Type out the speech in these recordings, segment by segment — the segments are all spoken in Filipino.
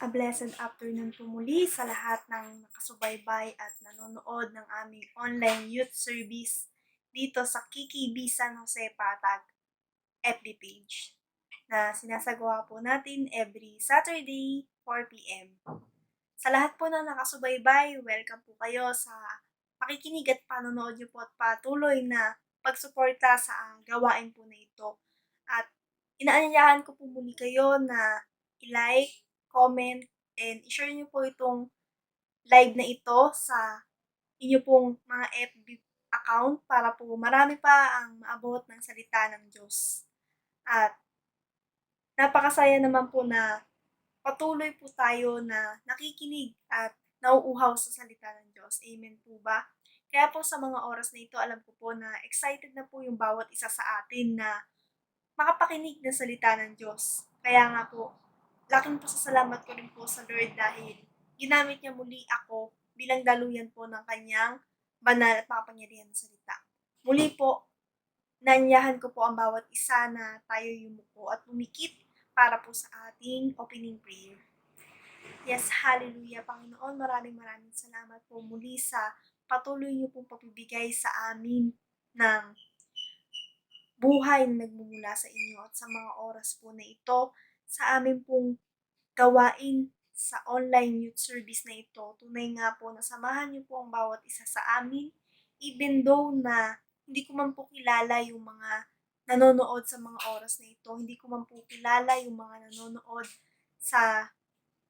A blessed afternoon po muli sa lahat ng nakasubaybay at nanonood ng aming online youth service dito sa KKB San Jose Patag FB page na sinasagawa po natin every Saturday 4 p.m. Sa lahat po na nakasubaybay, welcome po kayo sa pakikinig at panonood niyo po at patuloy na pagsuporta sa gawain po na ito. At inaanyayahan ko po muli kayo na i-like, comment, and i-share niyo po itong live na ito sa inyo pong mga FB account para po marami pa ang maabot ng salita ng Diyos. At napakasaya naman po na patuloy po tayo na nakikinig at nauuhaw sa salita ng Diyos. Amen po ba? Kaya po sa mga oras na ito, alam ko po na excited na po yung bawat isa sa atin na makapakinig ng salita ng Diyos. Kaya nga po, laking pasasalamat ko rin po sa Lord dahil ginamit niya muli ako bilang daluyan po ng kanyang banal at makapangyarihan na salita. Muli po, nanyahan ko po ang bawat isa na tayo yumuko at lumikit para po sa ating opening prayer. Yes, hallelujah, Panginoon. Maraming salamat po muli sa patuloy niyo pong pagbibigay sa amin ng buhay na nagmumula sa inyo at sa mga oras po na ito sa amin pong gawain sa online youth service na ito. Tunay nga po na samahan niyo po ang bawat isa sa amin even though na hindi ko man po kilala yung mga nanonood sa mga oras na ito. Hindi ko man po kilala yung mga nanonood sa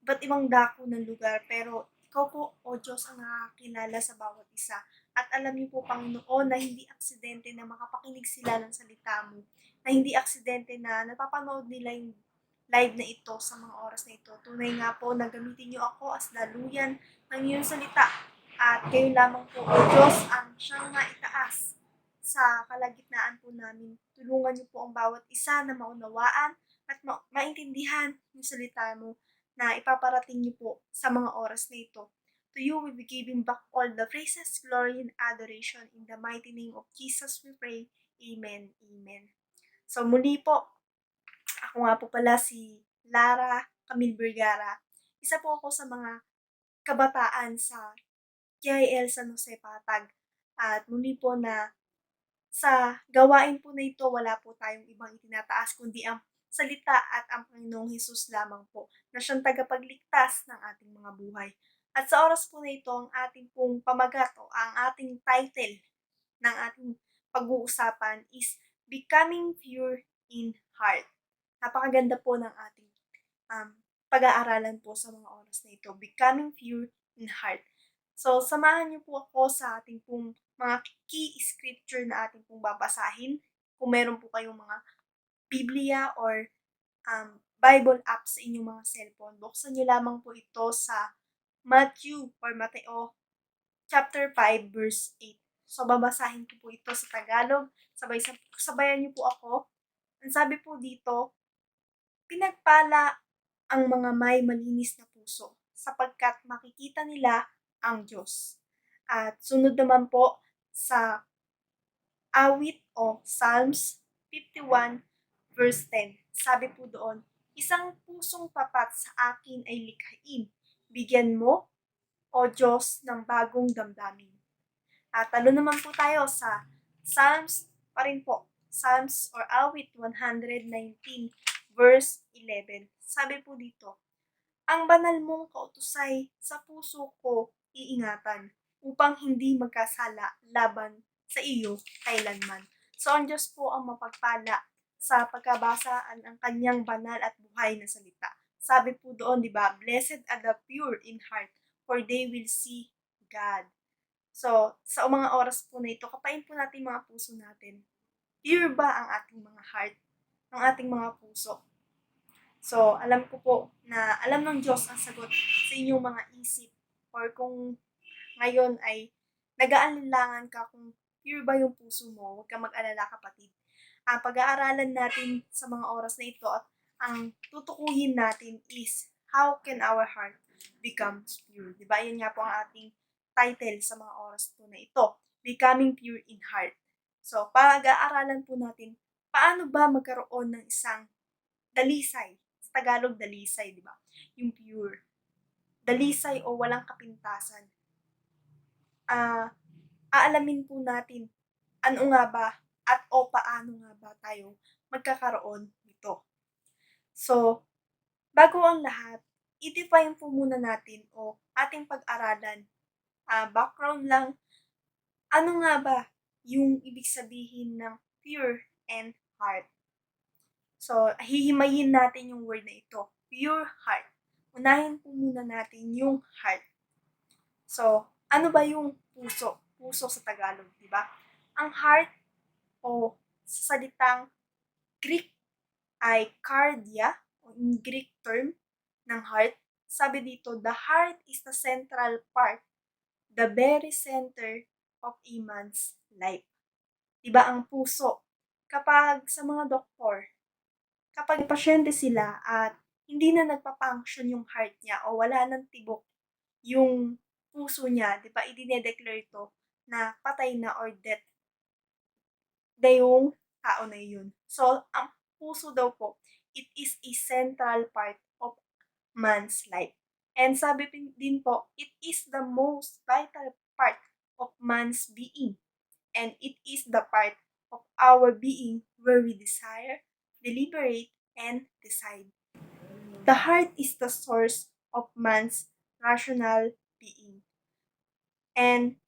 iba't ibang dako ng lugar. Pero ikaw po, O Diyos, ang nakakilala sa bawat isa. At alam niyo po, Panginoon, na hindi aksidente na makapakinig sila ng salita mo. Na hindi aksidente na napapanood nila yung live na ito sa mga oras na ito. Tunay nga po na gamitin niyo ako as daluyan ng iyong salita. At kayo lamang po, O Diyos, ang siyang maitaas sa kalagitnaan po namin. Tulungan niyo po ang bawat isa na maunawaan at maintindihan yung salita mo na ipaparating niyo po sa mga oras na ito. To you we be giving back all the praises, glory, and adoration. In the mighty name of Jesus we pray. Amen. Amen. So muli po, ako nga po pala si Lara Camille Vergara. Isa po ako sa mga kabataan sa KIL San Jose Patag. At muli po na sa gawain po na ito, wala po tayong ibang itinataas kundi ang salita at ang Panginoong Hesus lamang po na siyang tagapagligtas ng ating mga buhay. At sa oras po na ito, ang ating pong pamagat o ang ating title ng ating pag-uusapan is Becoming Pure in Heart. Napakaganda po ng ating pag-aaralan po sa mga oras na ito, Becoming Pure in Heart. So, samahan niyo po ako sa ating pong mga key scripture na ating pong babasahin. Kung meron po kayong mga Biblia or Bible app sa inyong mga cellphone, buksan niyo lamang po ito sa Mateo chapter 5 verse 8. So, babasahin ko po ito sa Tagalog. Sabayan niyo po ako. Ang sabi po dito, pinagpala ang mga may malinis na puso sapagkat makikita nila ang Diyos. At sunod naman po sa awit o Psalms 51 verse 10. Sabi po doon, isang pusong tapat sa akin ay likhain. Bigyan mo, O Diyos, ng bagong damdamin. At talo naman po tayo sa Psalms pa rin po. Psalms or awit 119 verse 11. Sabi po dito, ang banal mong kautusay sa puso ko iingatan upang hindi magkasala laban sa iyo kailanman. So ang Diyos po ang mapagpala sa pagkabasa ng kanyang banal at buhay na salita. Sabi po doon, di ba, blessed are the pure in heart, for they will see God. So, sa mga oras po na ito, kapain po natin mga puso natin. Pure ba ang ating mga heart, ang ating mga puso? So, alam ko po na alam ng Diyos ang sagot sa inyong mga isip or kung ngayon ay nag-aalinlangan ka kung pure ba yung puso mo, huwag kang mag-alala kapatid. Ang pag-aaralan natin sa mga oras na ito at ang tutukuyin natin is how can our heart become pure? Diba? Yan nga po ang ating title sa mga oras po na ito, Becoming Pure in Heart. So, pag-aaralan po natin, paano ba magkaroon ng isang dalisay Tagalog, dalisay, di ba? Yung pure. Dalisay o walang kapintasan. Aalamin po natin ano nga ba at o paano nga ba tayo magkakaroon nito. So, bago ang lahat, i-define po muna natin o ating pag-aralan, background lang, ano nga ba yung ibig sabihin ng pure and heart. So, hihimayin natin yung word na ito, pure heart. Unahin po muna natin yung heart. So, ano ba yung puso? Puso sa Tagalog, di ba? Ang heart o sa salitang Greek ay cardia, o in Greek term ng heart. Sabi dito, the heart is the central part, the very center of a man's life. Diba ang puso? Kapag sa mga doktor, kapag pasyente sila at hindi na nagpa-function yung heart niya o wala nang tibok yung puso niya, di ba, idinedeclare ito na patay na or death na yung tao na yun. So, ang puso daw po, it is a central part of man's life. And sabi din po, it is the most vital part of man's being. And it is the part of our being where we desire, deliberate, and decide. The heart is the source of man's rational being. And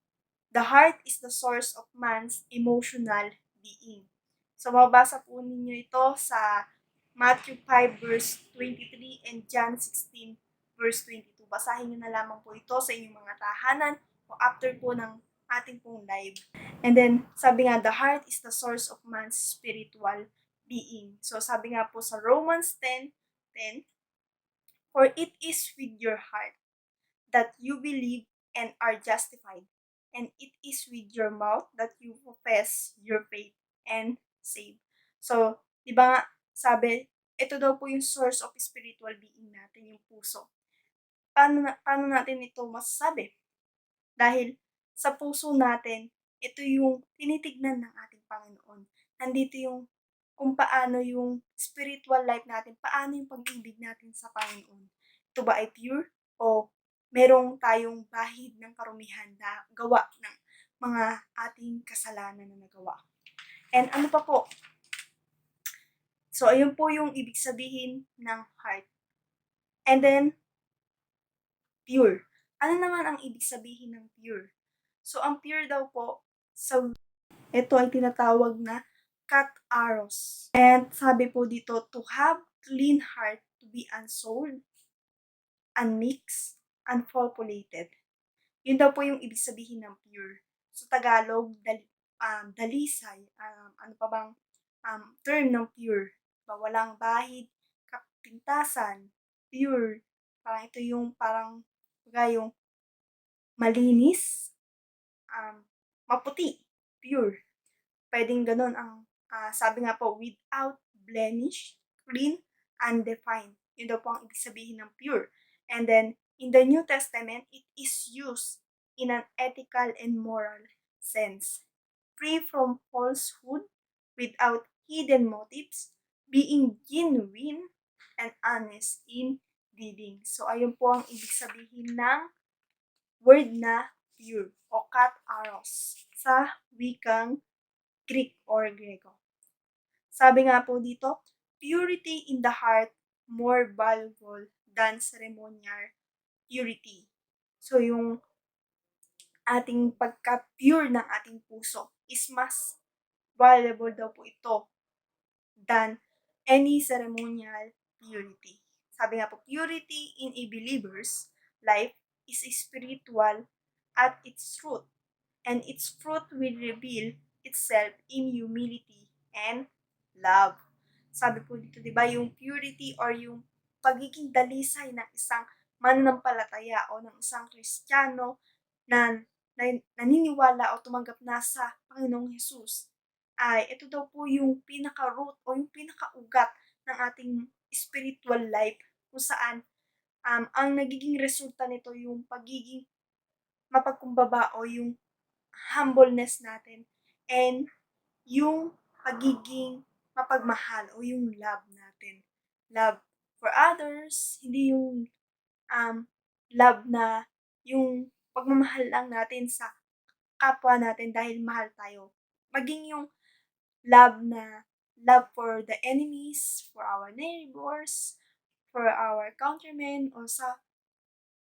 the heart is the source of man's emotional being. So, mabasa po ninyo ito sa Matthew 5 verse 23 and John 16 verse 22. Basahin nyo na lamang po ito sa inyong mga tahanan o after po ng ating pong live. And then, sabi nga, the heart is the source of man's spiritual being. So, sabi nga po sa Romans 10:10, for it is with your heart that you believe and are justified, and it is with your mouth that you profess your faith and save. So, di ba nga, sabi, ito daw po yung source of spiritual being natin, yung puso. Paano natin ito masasabi? Dahil sa puso natin, ito yung tinitignan ng ating Panginoon. Nandito yung kung paano yung spiritual life natin, paano yung pag-ibig natin sa Panginoon. Ito ba ay pure o merong tayong bahid ng karumihan na gawa ng mga ating kasalanan na nagawa. And ano pa po? So, ayun po yung ibig sabihin ng heart. And then, pure. Ano naman ang ibig sabihin ng pure? So, ang pure daw po, ito ay tinatawag na kataros. And sabi po dito, to have clean heart, to be unsoiled, unmixed, unpopulated. Yun daw po yung ibig sabihin ng pure. Sa Tagalog, dalisay, ano pa bang term ng pure? Walang bahid, kapintasan, pure. Parang ito yung yung malinis, maputi, pure. Pwedeng ganun ang sabi nga po, without blemish, clean, undefined. Yun daw po ang ibig sabihin ng pure. And then, in the New Testament, it is used in an ethical and moral sense. Free from falsehood, without hidden motives, being genuine and honest in dealing. So, ayun po ang ibig sabihin ng word na pure o kataros sa wikang Greek or Grego. Sabi nga po dito, purity in the heart more valuable than ceremonial purity. So, yung ating pagka-pure ng ating puso is mas valuable daw po ito than any ceremonial purity. Sabi nga po, purity in a believer's life is spiritual at its root, and its fruit will reveal itself in humility and love. Sabi po dito, di ba, yung purity or yung pagiging dalisay ng isang mananampalataya o ng isang Kristiyano na naniniwala o tumanggap na sa Panginoong Hesus ay ito daw po yung pinaka-root o yung pinaka-ugat ng ating spiritual life kung saan ang nagiging resulta nito yung pagiging mapagkumbaba o yung humbleness natin and yung pagiging mapagmahal o yung love natin. Love for others, hindi yung love na yung pagmamahal lang natin sa kapwa natin dahil mahal tayo. Maging yung love for the enemies, for our neighbors, for our countrymen, o sa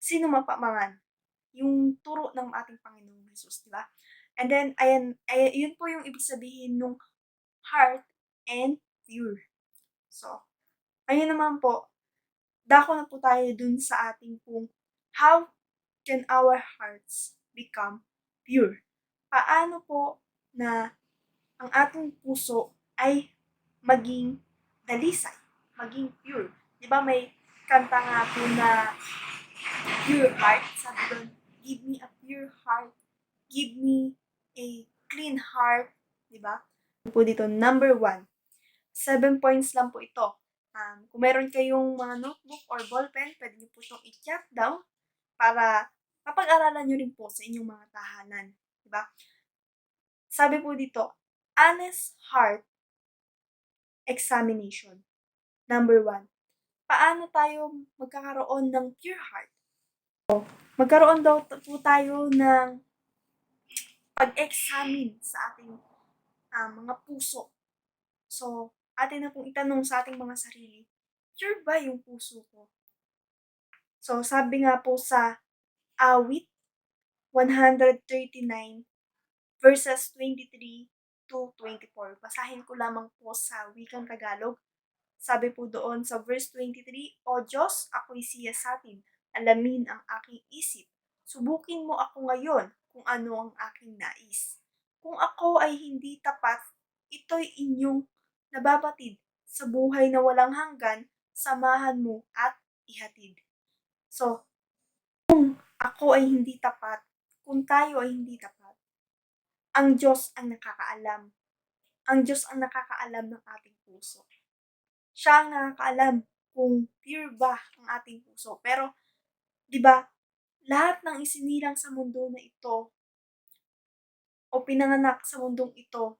sino man pa man. Yung turo ng ating Panginoong Hesus, di ba? And then, yun po yung ibig sabihin nung heart and pure. So, ayun naman po, dako na po tayo dun sa ating pong how can our hearts become pure? Paano po na ang ating puso ay maging dalisay, maging pure? Di ba may kanta nga po na pure heart? Sabi doon, give me a pure heart, give me a clean heart, di ba? Po dito, number 1, 7 points lang po ito. Kung meron kayong mga notebook or ballpen, pwede niyo po itong i-jot down para mapag-aralan niyo rin po sa inyong mga tahanan. Diba? Sabi po dito, honest heart examination. Number 1, paano tayo magkakaroon ng pure heart? Magkaroon daw po tayo ng pag-examine sa ating mga puso. So, atin na pong itanong sa ating mga sarili, pure ba yung puso ko? So, sabi nga po sa Awit 139 verses 23 to 24. Basahin ko lamang po sa wikang Tagalog. Sabi po doon sa verse 23, O Diyos, ako'y siyasatin, alamin ang aking isip. Subukin mo ako ngayon kung ano ang aking nais. Kung ako ay hindi tapat, ito'y inyong nababatid sa buhay na walang hanggan, samahan mo at ihatid. So, ako ay hindi tapat, kung tayo ay hindi tapat, ang Diyos ang nakakaalam. Ang Diyos ang nakakaalam ng ating puso. Siya ang nakakaalam kung pure ba ang ating puso. Pero, di ba, lahat ng isinilang sa mundo na ito o pinanganak sa mundong ito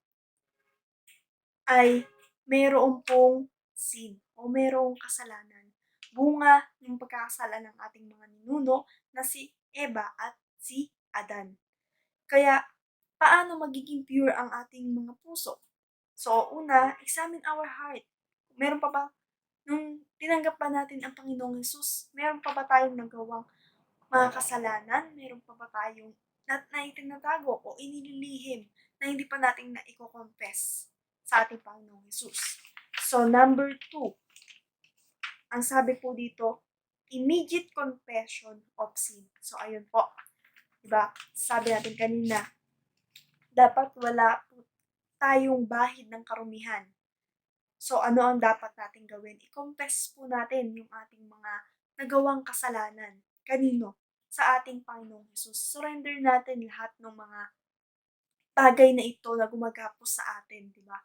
ay mayroon pong sin o mayroong kasalanan. Bunga ng pagkakasala ng ating mga ninuno na si Eva at si Adan. Kaya, paano magiging pure ang ating mga puso? So, una, examine our heart. Meron pa ba, nung tinanggap pa natin ang Panginoong Hesus, meron pa ba tayong nagawang mga kasalanan? Meron pa ba tayong na itinatago o inililihim na hindi pa natin na i-confess sa ating Panginoong Hesus? So, number 2, ang sabi po dito, immediate confession of sin. So, ayun po. Diba? Sabi natin kanina, dapat wala po tayong bahid ng karumihan. So, ano ang dapat natin gawin? I-confess po natin yung ating mga nagawang kasalanan. Kanino? Sa ating Panginoong Hesus. Surrender natin lahat ng mga bagay na ito na gumagapos sa atin, di ba?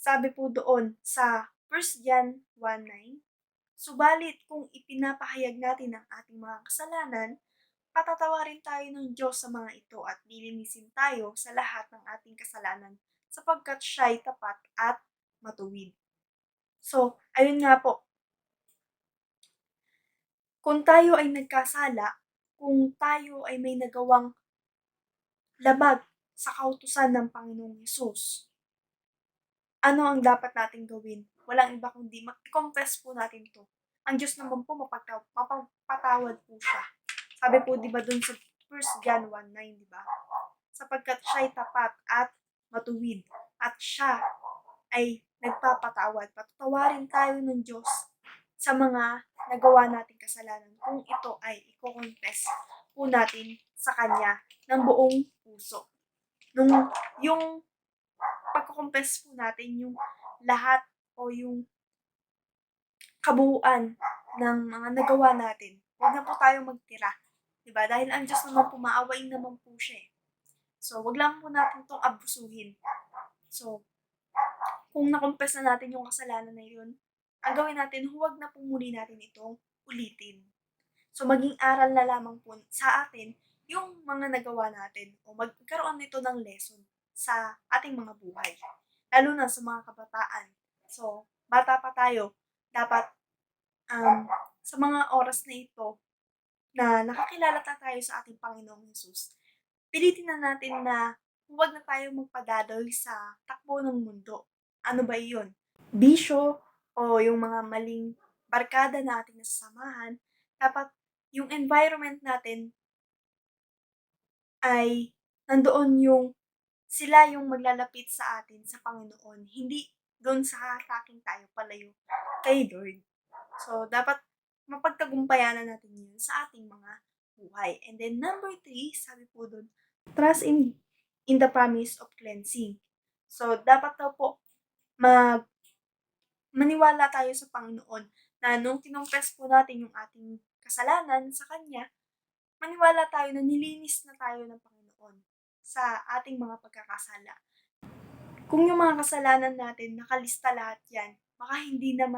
Sabi po doon sa 1 John 1:9, subalit kung ipinapahayag natin ang ating mga kasalanan, patatawarin tayo ng Diyos sa mga ito at lilinisin tayo sa lahat ng ating kasalanan sapagkat siya'y tapat at matuwid. So, ayun nga po. Kung tayo ay nagkasala, kung tayo ay may nagawang labag sa kautusan ng Panginoong Hesus, ano ang dapat nating gawin? Walang iba kundi mag-confess po natin to. Ang Diyos naman po mapagpatawad po siya. Sabi po, di ba dun sa 1 John 1:9, di ba? Sapagkat siya'y tapat at matuwid at siya ay nagpapatawad. Patatawarin tayo ng Diyos sa mga nagawa nating kasalanan kung ito ay i-confess po natin sa Kanya ng buong puso. Yung pagko-confess po natin yung lahat o yung kabuuan ng mga nagawa natin, huwag na po tayo magtira. Diba? Dahil ang Diyos naman po, maawain naman po siya. So, wag lang po natin itong abusuhin. So, kung na-confess na natin yung kasalanan na yun, ang gawin natin, huwag na po muli natin itong ulitin. So, maging aral na lamang po sa atin yung mga nagawa natin o magkaroon nito ng lesson sa ating mga buhay. Lalo na sa mga kabataan. So, bata pa tayo, dapat sa mga oras na ito na nakakilala na tayo sa ating Panginoong Hesus, pilitin na natin na huwag na tayo magpadaloy sa takbo ng mundo. Ano ba iyon? Bisyo o yung mga maling barkada na ating nasasamahan, dapat yung environment natin ay nandoon yung sila yung maglalapit sa atin sa Panginoon, hindi doon sa hataking tayo palayo kay Lord. So, dapat mapagtagumpayan na natin yun sa ating mga buhay. And then number 3, sabi po doon, trust in the promise of cleansing. So, dapat daw po maniwala tayo sa Panginoon na nung kinonfess po natin yung ating kasalanan sa Kanya, maniwala tayo na nilinis na tayo ng Panginoon sa ating mga pagkakasala. Kung yung mga kasalanan natin, nakalista lahat yan, baka hindi na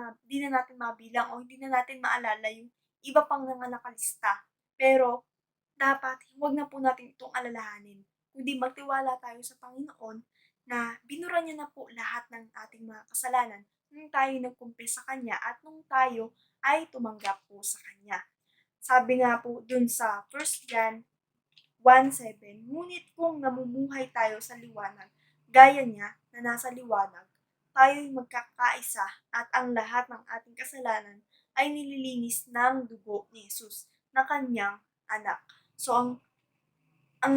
natin mabilang o hindi na natin maalala yung iba pang mga nakalista. Pero, dapat, huwag na po natin itong alalahanin. Kundi magtiwala tayo sa Panginoon na binura niya na po lahat ng ating mga kasalanan nung tayo nagkumpis sa Kanya at nung tayo ay tumanggap po sa Kanya. Sabi nga po dun sa 1 John 1:7, ngunit kung namumuhay tayo sa liwanag, gaya niya na nasa liwanag, tayo'y magkakaisa at ang lahat ng ating kasalanan ay nililinis ng dugo ni Jesus na kanyang anak. So, ang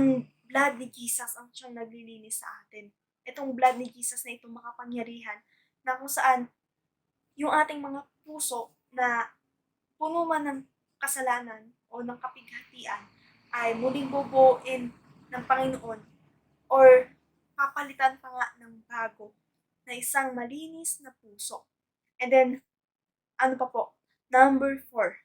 blood ni Jesus ang siyang naglilinis sa atin. Itong blood ni Jesus na itong makapangyarihan na kung saan yung ating mga puso na puno man ng kasalanan o ng kapighatian ay muling bubuuin ng Panginoon or papalitan pa nga ng bago na isang malinis na puso. And then, ano pa po? Number 4.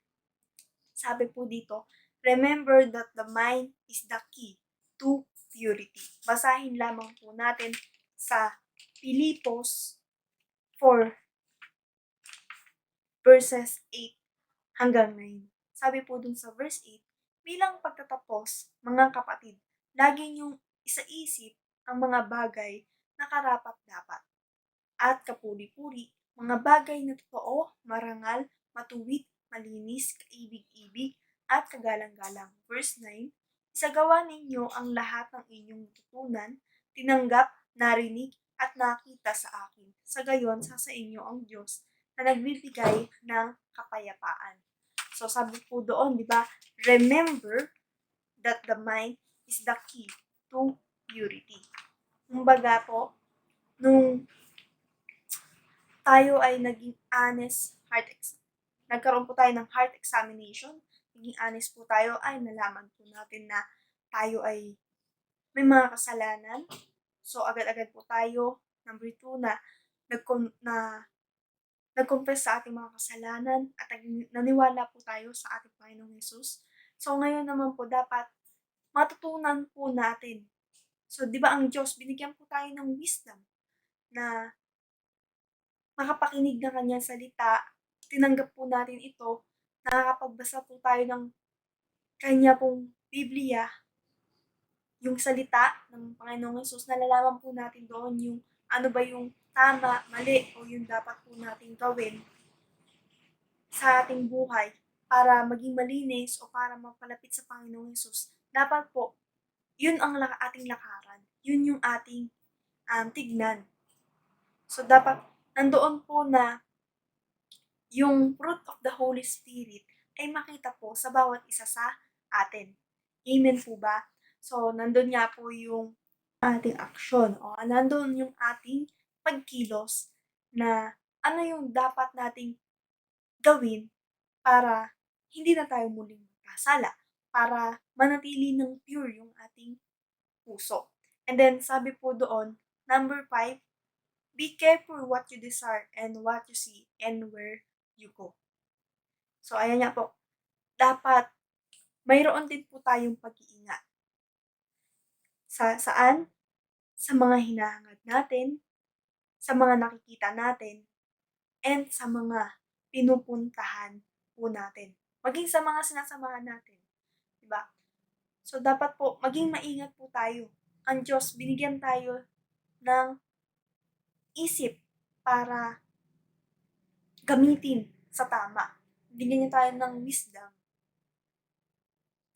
Sabi po dito, remember that the mind is the key to purity. Basahin lamang po natin sa Filipos 4 verses 8 hanggang 9. Sabi po dun sa verse 8, bilang pagtatapos, mga kapatid, lagi niyong isaisip ang mga bagay na karapat-dapat at kapuri-puri, mga bagay na totoo, marangal, matuwid, malinis, kaibig-ibig, at kagalang-galang. Verse 9, isagawa ninyo ang lahat ng inyong natutunan, tinanggap, narinig, at nakita sa akin. Sa gayon, sa inyo ang Diyos na nagbibigay ng kapayapaan. So, sabi po doon, di ba, remember that the mind is the key to purity. Kumbaga po, nung tayo ay naging nagkaroon po tayo ng heart examination, naging honest po tayo, ay nalaman po natin na tayo ay may mga kasalanan. So, agad-agad po tayo, number 2, na nag-confess sa ating mga kasalanan at naniwala po tayo sa ating Panginoong Hesus. So, ngayon naman po dapat matutunan po natin. So, di ba ang Diyos, binigyan po tayo ng wisdom na makapakinig ng kanyang salita, tinanggap po natin ito, nakakapagbasa po tayo ng kanya pong Biblia, yung salita ng Panginoong Hesus, nalalaman po natin doon yung ano ba yung tama, mali, o yung dapat po natin gawin sa ating buhay para maging malinis o para mapalapit sa Panginoong Hesus. Dapat po, yun ang ating lakaran. Yun yung ating tignan. So, dapat nandoon po na yung fruit of the Holy Spirit ay makita po sa bawat isa sa atin. Amen po ba? So, nandun nga po yung ating aksyon o nandun yung ating pagkilos na ano yung dapat nating gawin para hindi na tayo muling magkasala, para manatili ng pure yung ating puso. And then, sabi po doon, number 5, be careful what you desire and what you see and where you go. So, ayan nga po. Dapat, mayroon din po tayong pag-iingat. Saan? Sa mga hinahangad natin, sa mga nakikita natin, and sa mga pinupuntahan po natin. Maging sa mga sinasamahan natin. Diba? So, dapat po, maging maingat po tayo. Ang Diyos, binigyan tayo ng isip para gamitin sa tama. bigyan niya tayo ng wisdom.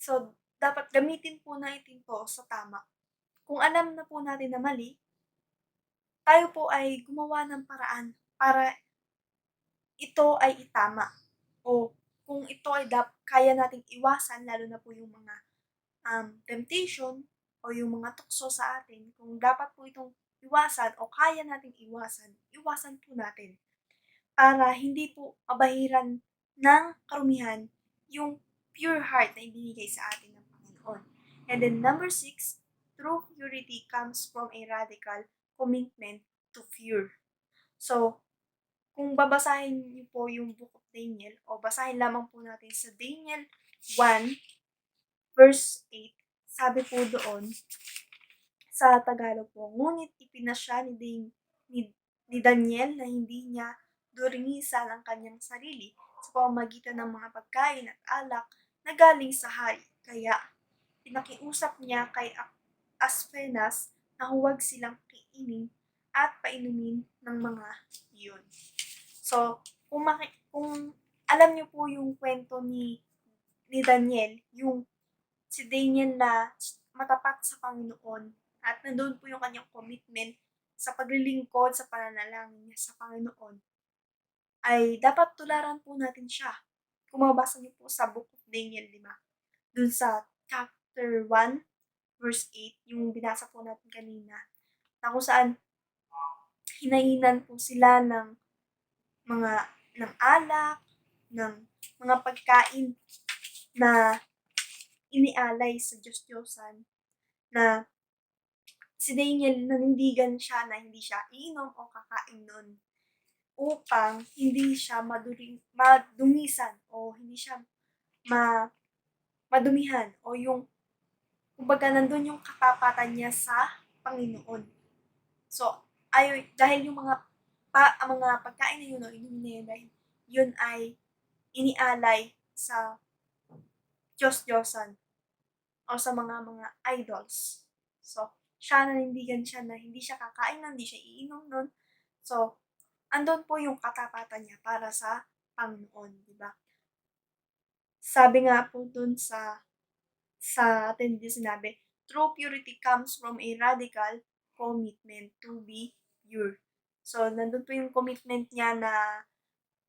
So, dapat gamitin po natin po sa tama. Kung alam na po natin na mali, tayo po ay gumawa ng paraan para ito ay itama. O kung ito ay kaya nating iwasan, lalo na po yung mga temptation o yung mga tukso sa atin, kung dapat po itong iwasan o kaya nating iwasan, iwasan po natin para hindi po mabahiran ng karumihan yung pure heart na ibinigay sa atin ng Panginoon. And then number 6, true purity comes from a radical commitment to pure. So, kung babasahin niyo po yung Book of Daniel o basahin lamang po natin sa Daniel 1 verse 8, sabi po doon sa Tagalog po, ngunit ipinasya ni Daniel na hindi niya durinisan ang kanyang sarili sa pamamagitan ng mga pagkain at alak na galing sa hari. Kaya pinakiusap niya kay Aspenas na huwag silang kainin at painumin ng mga iyon. So, kung alam niyo po yung kwento ni Daniel, yung si Daniel na matapat sa Panginoon at nandoon po yung kanyang commitment sa paglilingkod, sa pananalangin niya sa Panginoon, ay dapat tularan po natin siya. Kung mabasa niyo po sa Book of Daniel 5, dun sa chapter 1, verse 8, yung binasa po natin kanina, na kung saan hinainan po sila ng mga ng alak, ng mga pagkain na inialay sa Diyos-Diyosan, na si Daniel nanindigan siya na hindi siya iinom o kakain nun upang hindi siya madumisan o hindi siya madumihan o yung kumbaga nandun yung katapatan niya sa Panginoon. So, dahil yung ang mga pagkain na yun o inumin na yun, dahil yun ay inialay sa Diyos-Diyosan o sa mga idols. So, siya nanindigan siya na hindi siya kakain nun, hindi siya iinom nun. So, andun po yung katapatan niya para sa Panginoon, di ba? Sabi nga po dun sa atin din sinabi, true purity comes from a radical commitment to be pure. So, nandun po yung commitment niya na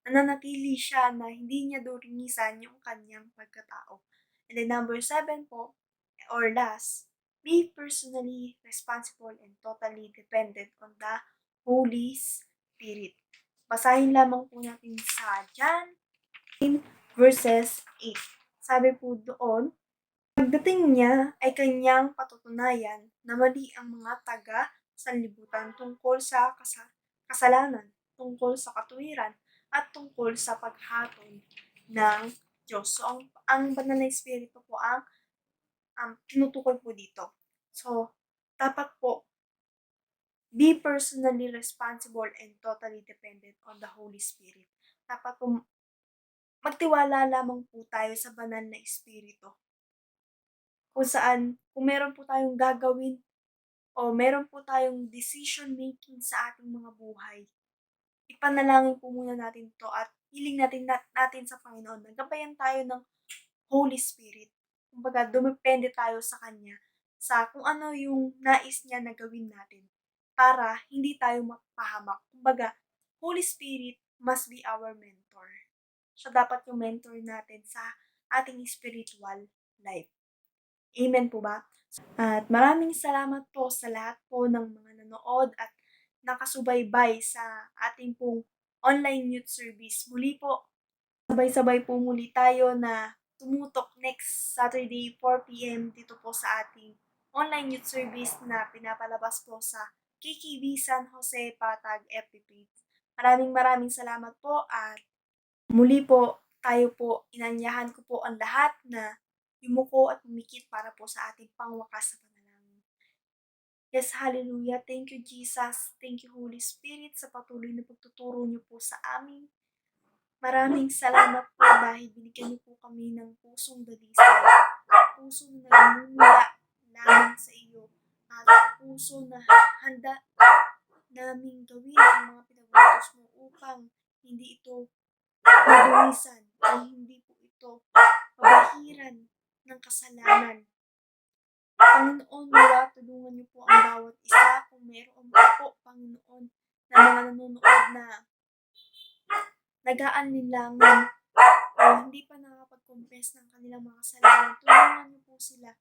nananatili siya na hindi niya durinisan yung kanyang pagkatao. And then number 7 po, or last, be personally responsible and totally dependent on the Holy Spirit. Basahin lamang po natin sa John verses 8. Sabi po doon, pagdating niya ay kanyang patutunayan na mali ang mga taga-sanlibutan tungkol sa kasalanan, tungkol sa katuwiran, at tungkol sa paghatol ng Diyos. So, ang banal na espiritu po ang tinutukoy po dito. So, dapat po, be personally responsible and totally dependent on the Holy Spirit. Dapat po, magtiwala lamang po tayo sa banal na espiritu. Kung saan, kung meron po tayong gagawin o meron po tayong decision making sa ating mga buhay, ipanalangin po muna natin to at hiling natin sa Panginoon. Nagabayan tayo ng Holy Spirit. Kumbaga, dumepende tayo sa Kanya sa kung ano yung nais niya na gawin natin para hindi tayo mapahamak. Kumbaga, Holy Spirit must be our mentor. Siya dapat yung mentor natin sa ating spiritual life. Amen po ba? At maraming salamat po sa lahat po ng mga nanood at nakasubaybay sa ating pong online youth service. Muli po, sabay-sabay po muli tayo na tumutok next Saturday 4 p.m. dito po sa ating online youth service na pinapalabas po sa KKB San Jose Patag FB page. Maraming salamat po at muli po tayo po, inanyahan ko po ang lahat na yumuko at umikit para po sa ating pangwakas sa panalangin. Yes, hallelujah. Thank you, Jesus. Thank you, Holy Spirit, sa patuloy na pagtuturo niyo po sa amin. Maraming salamat po dahil binigyan niyo po kami ng pusong dalisay, puso na nagmumula lamang sa iyo, at puso na handa naming gawin ang mga pinag-utos mo upang hindi ito madumisan ay hindi po ito pabahiran ng kasalanan. Panginoon, nawa tulungan niyo po ang bawat isa kung mayroon po, Panginoon, na mga nanonood na nag-aalinlangan o hindi pa nakapag-confess ng kanilang mga kasalanan. Tulungan niyo po sila.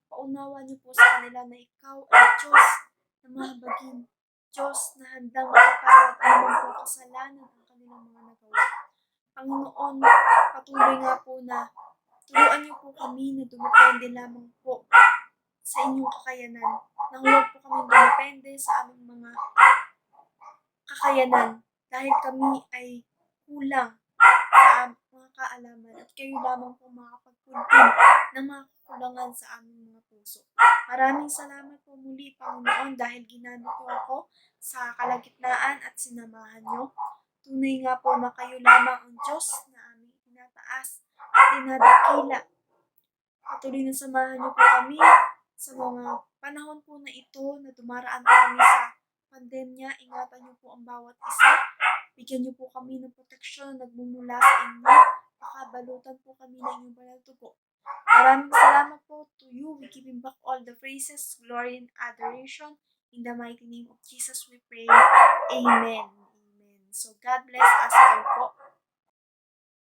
Paunawa niyo po sa kanila na ikaw ay Diyos na mahabagin, Diyos na handang matatawad anumang pong kasalanan ang kanilang mga nagawa. Panginoon, patuloy nga po na turuan niyo po kami na dumepende lamang po sa inyong kakayanan, na huwag po kami dumepende sa aming mga kakayanan dahil kami ay kulang sa mga kaalaman at kayo lamang po makapagpuntin ng mga kakulangan sa aming mga puso. Maraming salamat po muli, Panginoon, dahil ginamit niyo ako sa kalagitnaan at sinamahan niyo. Tunay nga po na kayo lamang ang Diyos na aming tinataas at dinadakila. Patuloy na samahan niyo po kami sa mga panahon po na ito na dumaraan po kami sa pandemya. Ingatan niyo po ang bawat isa. Bigyan niyo po kami ng proteksyon na nagmumula sa inyo. Pakabalutan po kami ng inyong banal dugo. Maraming salamat po to you. We give him back all the praises, glory, and adoration. In the mighty name of Jesus we pray. Amen. Amen. So God bless us all po.